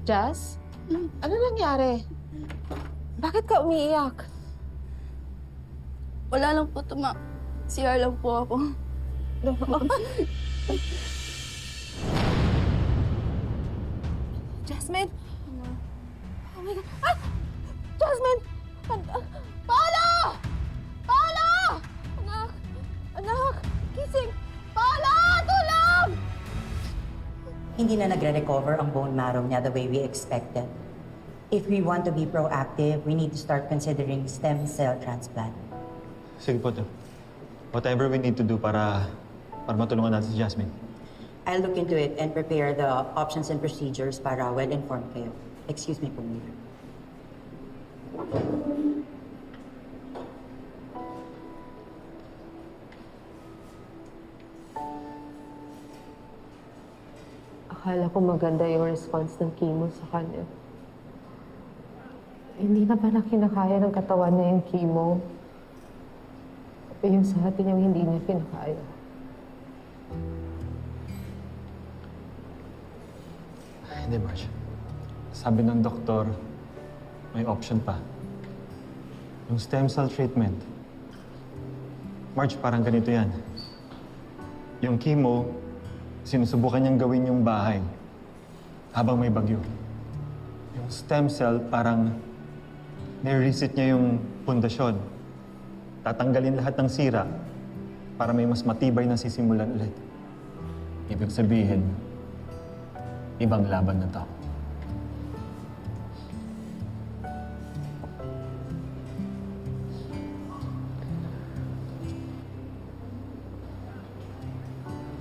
Jazz? Ano nangyari? Bakit ka umiiyak? Wala lang po, CR lang po ako. Jasmine? Oh my God. Ah! Jasmine! Paolo! Paolo! Anak! Anak! Gising! Paolo! Tulong! Hindi na nagre-recover ang bone marrow niya the way we expected. If we want to be proactive, we need to start considering stem cell transplant. Sige po, Doc. Whatever we need to do para matulungan natin si Jasmine. I'll look into it and prepare the options and procedures para well-informed kayo. Excuse me po, Mayor. Akala ko maganda yung response ng chemo sa kanya. Hindi na pala kinakaya ng katawan niya yung chemo. Yung sa atin yung hindi niya kinakaya. Hindi, Marge. Sabi ng doktor, may option pa. Yung stem cell treatment. Marge, parang ganito yan. Yung chemo, sinusubukan niyang gawin yung bahay habang may bagyo. Yung stem cell, parang nire-reset niya yung pundasyon. Tatanggalin lahat ng sira para may mas matibay na sisimulan ulit. Ibig sabihin, ibang laban na to.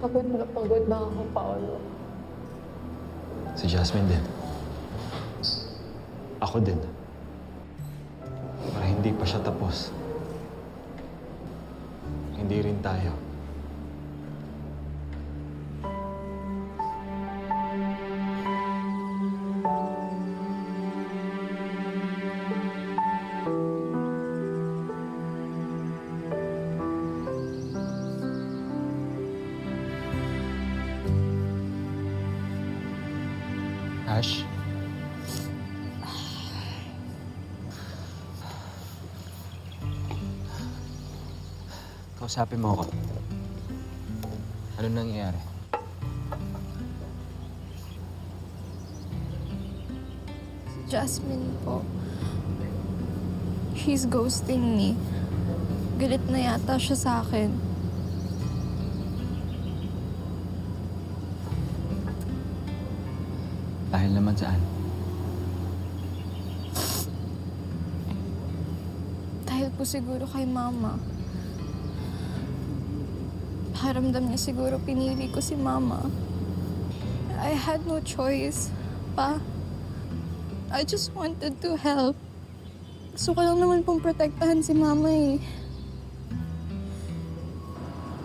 Pagod na ako, Paolo. Si Jasmine din. Ako din. Para hindi pa siya tapos. Hindi rin tayo. Ash? Kausapin mo ako. Ano nangyayari? Jasmine po. She's ghosting me. Galit na yata siya sa akin. Dahil naman saan? Dahil po siguro kay Mama. Pakiramdam niya siguro pinili ko si Mama. I had no choice, Pa. I just wanted to help. Gusto ko lang naman pong protektahan si Mama eh.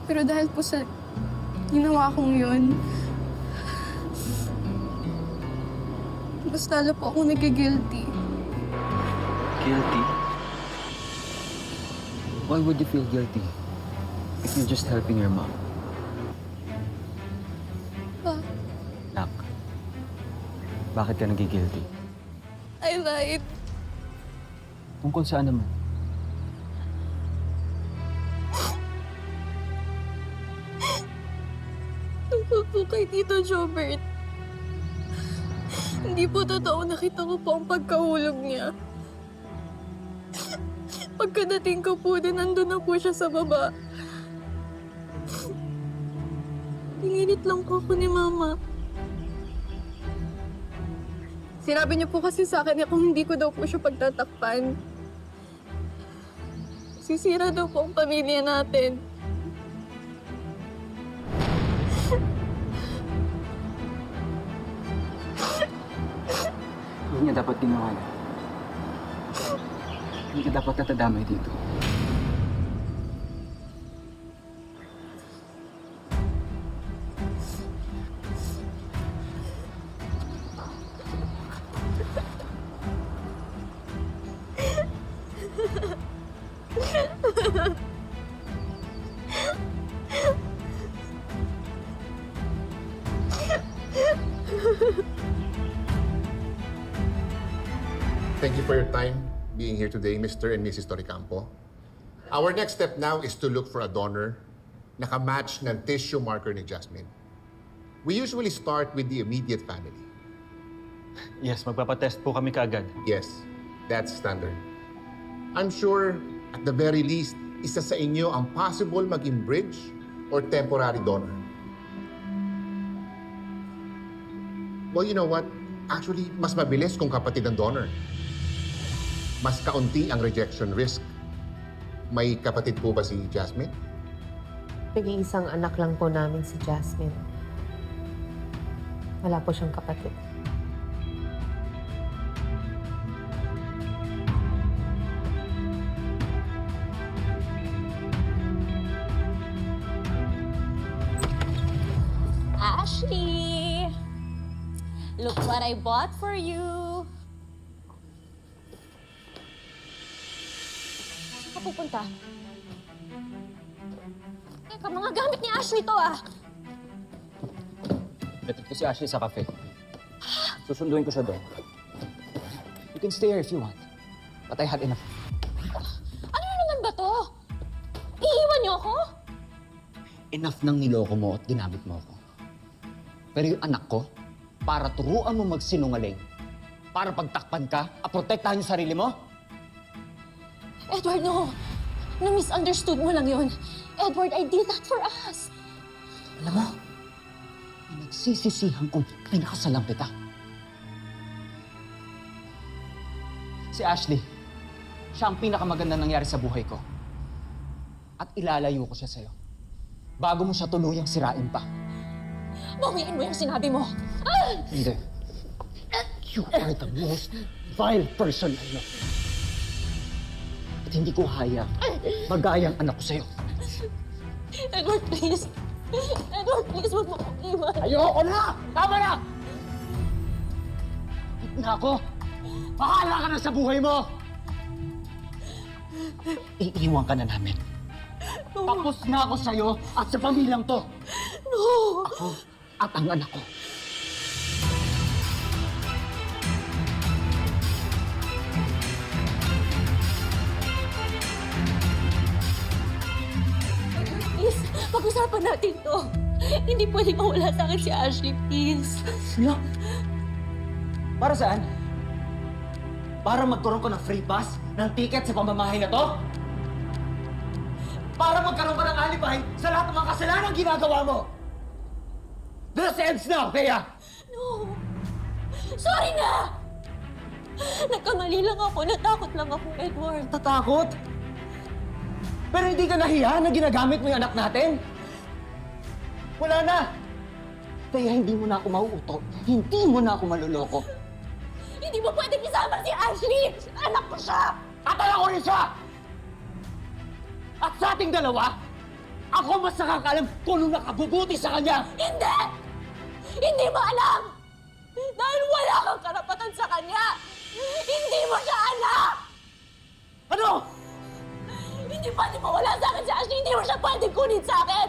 Pero dahil po sa ginawa kong yun, mas lalo po ako nagigilty. Guilty? Why would you feel guilty if you're just helping your mom? Pa, Nak, bakit ka nagigilty? I lied. Tungkol saan naman? Tungkol po kay Tito Jobert. Hindi po totoo, nakita ko po ang pagkahulog niya. Pagkadating ko po din, nandun na po siya sa baba. Pingilit lang po ako ni Mama. Sinabi niya po kasi sa akin kung hindi ko daw po siya pagtatakpan. Sisira daw po ang pamilya natin. Hindi niya dapat ginawa yan. Hindi ka dapat natadamay dito. Thank you for your time being here today, Mr. and Mrs. Toricampo. Our next step now is to look for a donor na kamatch ng tissue marker ni Jasmine. We usually start with the immediate family. Yes, magpapatest po kami kaagad. Yes, that's standard. I'm sure, at the very least, isa sa inyo ang possible maging bridge or temporary donor. Well, you know what? Actually, mas mabilis kung kapatid ang donor. Mas kaunti ang rejection risk. May kapatid po ba si Jasmine? Nag-iisang anak lang po namin si Jasmine. Wala po siyang kapatid. Ashley! Look what I bought for you! Saan ka pupunta? Teka, mga gamit ni Ashley to ah! Metod ko si Ashley sa cafe. Susunduin ko siya doon. You can stay here if you want. But I had enough. Ano na naman ba to? Iiwan niyo ako? Enough nang niloko mo at ginamit mo ako. Pero yung anak ko, para turuan mo magsinungaling, para pagtakpan ka at protektahan yung sarili mo? Edward, no. Na-misunderstood mo lang yun. Edward, I did that for us. Alam mo, nagsisisihan kong pinakasalang kita. Si Ashley, siya ang pinakamaganda nangyari sa buhay ko. At ilalayo ko siya sa'yo. Bago mo siya tuluyang sirain pa. Bawiin mo yung sinabi mo. Ah! Hindi. You are the most vile person I know. At hindi ko hayang magayang anak ko sa'yo. Edward, please. Edward, please, huwag mo akong iwan. Ayoko na! Tama na! Hit na ako! Bahala ka na sa buhay mo! Iiwan ka na namin. Tapos na ako sa'yo at sa pamilyang to. No! Ako at ang anak ko. Please, pag-usapan natin to. Hindi pwede mawala sa akin si Ashley, please. Ano? Para saan? Para magkaroon ko ng free pass ng ticket sa pamamahay na to? Para magkaroon ka ng alibay sa lahat ng mga kasalanan ginagawa mo? This ends now, Bea! No! Sorry na! Nagkamali lang ako. Natakot lang ako, Edward. Tatakot? Pero hindi ka nahiya na ginagamit mo yung anak natin? Wala na! Kaya hindi mo na ako mauuto. Hindi mo na ako maluloko. Hindi mo pwedeng isama si Ashley! Anak ko siya! At alam ko rin siya! At sa ating dalawa, ako mas nakakalam kung anong nakabubuti sa kanya! Hindi! Hindi mo alam! Dahil wala kang karapatan sa kanya! Hindi mo siya anak! Ano? Hindi pwede mawala sa akin si Ashley! Hindi mo siya pwedeng kunin sa akin!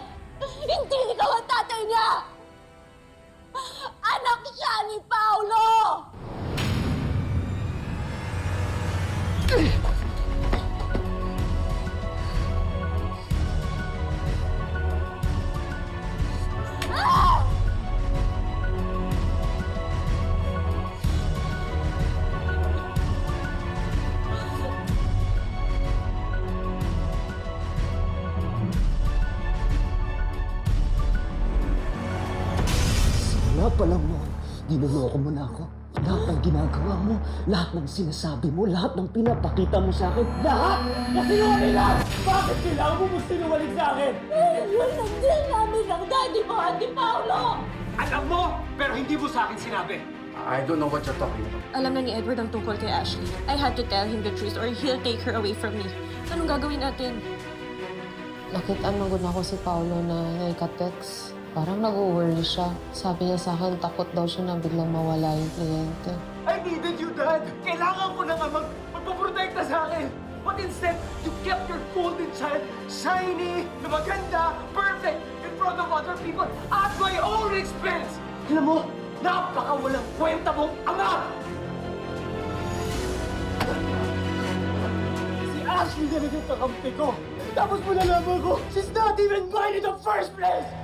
Hindi ikaw ang tatay niya! Anak siya ni Paolo! Wala pa lang mo. Niloloko mo na ako. Lahat ng ginagawa mo, lahat ng sinasabi mo, lahat ng pinapakita mo sa akin, lahat! Masinungaling lang! Bakit kailangan mo magsinungaling sa akin? Yun ang deal namin ng daddy mo at ni Paolo! Alam mo, pero hindi mo sa akin sinabi. I don't know what you're talking about. Alam na ni Edward ang tungkol kay Ashley. I had to tell him the truth or he'll take her away from me. Anong gagawin natin? Nakita mo ako si Paolo na naika-text. Parang nag-worry siya. Sabi niya sa akin, takot daw siya na biglang mawala yung kliyente. I needed you, Dad! Kailangan ko na nga magpaprotekta sa akin! But instead, you kept your golden child shiny, na maganda, perfect, in front of other people at my own expense! Alam mo, Napaka-walang kwenta mong ama! Si Ashley na naging kakampi ko. Tapos mo nalaman ko, she's not even mine in the first place!